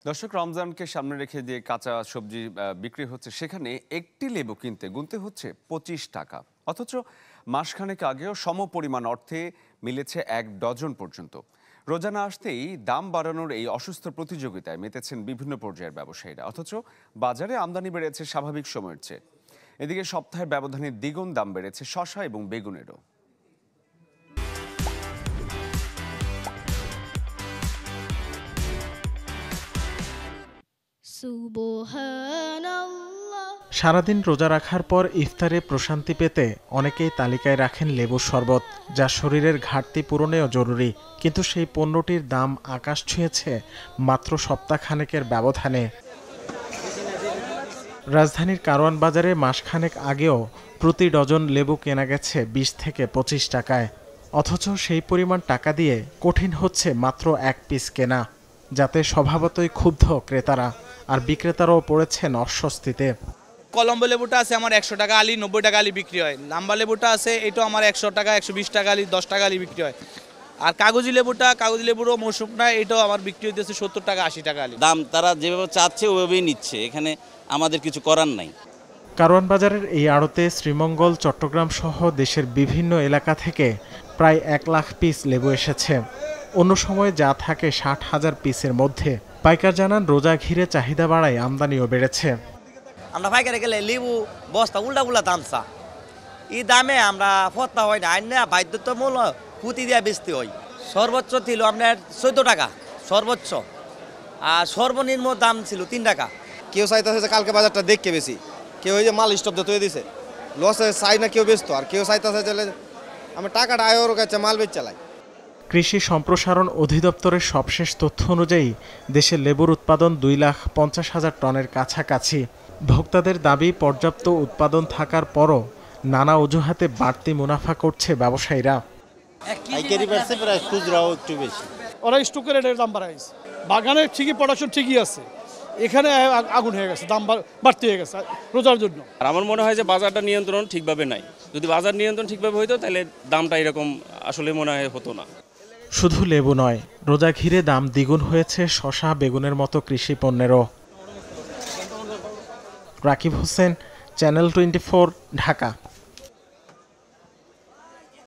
দর্শক, রমজানকে সামনে রেখে যে কাঁচা সবজি বিক্রি হচ্ছে, সেখানে একটি লেবু কিনতে গুনতে হচ্ছে 25 টাকা। অথচ মাসখানেক আগেও সমপরিমাণ অর্থে মিলেছে 1 ডজন পর্যন্ত। রোজা না আসতেই দাম বাড়ানোর এই অসুস্থ প্রতিযোগিতায় মেতেছেন বিভিন্ন পর্যায়ের ব্যবসায়ীরা। অথচ বাজারে আমদানি বেড়েছে স্বাভাবিক সময়ের চেয়ে। এদিকে সপ্তাহের ব্যবধানে দ্বিগুণ দাম বেড়েছে শসা এবং বেগুনেরও। সারাদিন রোজা রাখার পর ইফতারে প্রশান্তি পেতে অনেকেই তালিকায় রাখেন লেবুর শরবত, যা শরীরের ঘাটতি পূরণেও জরুরি। কিন্তু সেই পণ্যটির দাম আকাশ ছুঁয়েছে মাত্র সপ্তাহখানেকের ব্যবধানে। রাজধানীর কারওয়ান বাজারে মাসখানেক আগেও প্রতি ডজন লেবু কেনা গেছে 20 থেকে 25 টাকায়। অথচ সেই পরিমাণ টাকা দিয়ে কঠিন হচ্ছে মাত্র 1 পিস কেনা, যাতে স্বভাবতই ক্ষুব্ধ ক্রেতারা, আর বিক্রেতারাও পড়েছেন অস্বস্তিতে। কলম্বো লেবুটা আছে আমার 100 টাকা আলি, 90 টাকা আলি বিক্রি হয়। লাম্বা লেবুটা আছে, এটা আমার 100 টাকা 120 টাকা আলি, 10 টাকা আলি বিক্রি হয়। আর কাগজি লেবুরও মৌসুম না, এটাও আমার বিক্রি হইতেছে 70 টাকা 80 টাকা আলি। দাম তারা যেভাবে চাচ্ছে ওইভাবেই নিচ্ছে, এখানে আমাদের কিছু করার নাই। কারওয়ান বাজারের এই আড়তে শ্রীমঙ্গল, চট্টগ্রাম সহ দেশের বিভিন্ন এলাকা থেকে প্রায় 1 লাখ পিস লেবু এসেছে। অন্য সময় যা থাকে 60,000 পিসের মধ্যে। পাইকার জানান, রোজা ঘিরে চাহিদা বাড়ায় আমদানিও বেড়েছে। আমরা পাইকারে গেলে লেবু বস্তা উল্টা দাম চা, এই দামে আমরা ফত্তা হয় না, আইন না বাধ্যতামূল পুঁতি দিয়ে বেচতে হয়। সর্বোচ্চ ছিল আপনার 14 টাকা সর্বোচ্চ, আর সর্বনিম্ন দাম ছিল 3 টাকা। কেউ চাইতেছে যে কালকে বাজারটা দেখকে বেশি, কেউ ওই যে মাল স্টপ দিয়ে দিছে লসে চাই না কেউ বেচতো, আর কেউ চাইতেছে যে আমি টাকাটা আয়ের কাছে মাল বেচ চালাই। কৃষি সম্প্রসারণ অধিদপ্তরের সবশেষ তথ্য অনুযায়ী দেশে লেবুর উৎপাদন 2,50,000 টনের কাছাকাছি। ভোক্তাদের দাবি, পর্যাপ্ত উৎপাদন থাকার পরও নানা অজুহাতে বাড়তি মুনাফা করছে ব্যবসায়ীরা। ওরা স্টকের রেটের দাম বাড়াইছে, বাগানে ঠিকই প্রোডাকশন ঠিকই আছে, এখানে আগুন হয়ে গেছে, দাম বাড়তি হয়ে গেছে রোজার জন্য। আর আমার মনে হয় যে বাজারটা নিয়ন্ত্রণ ঠিকভাবে নাই। যদি বাজার নিয়ন্ত্রণ ঠিকভাবে হইতো তাহলে দামটা এরকম আসলে মনে হয় হতো না। শুধু লেবু নয়, রোজা ঘিরে দাম দ্বিগুণ হয়েছে শসা, বেগুনের মতো কৃষি পণ্যেরও। রাকিব হোসেন, চ্যানেল 24, ঢাকা।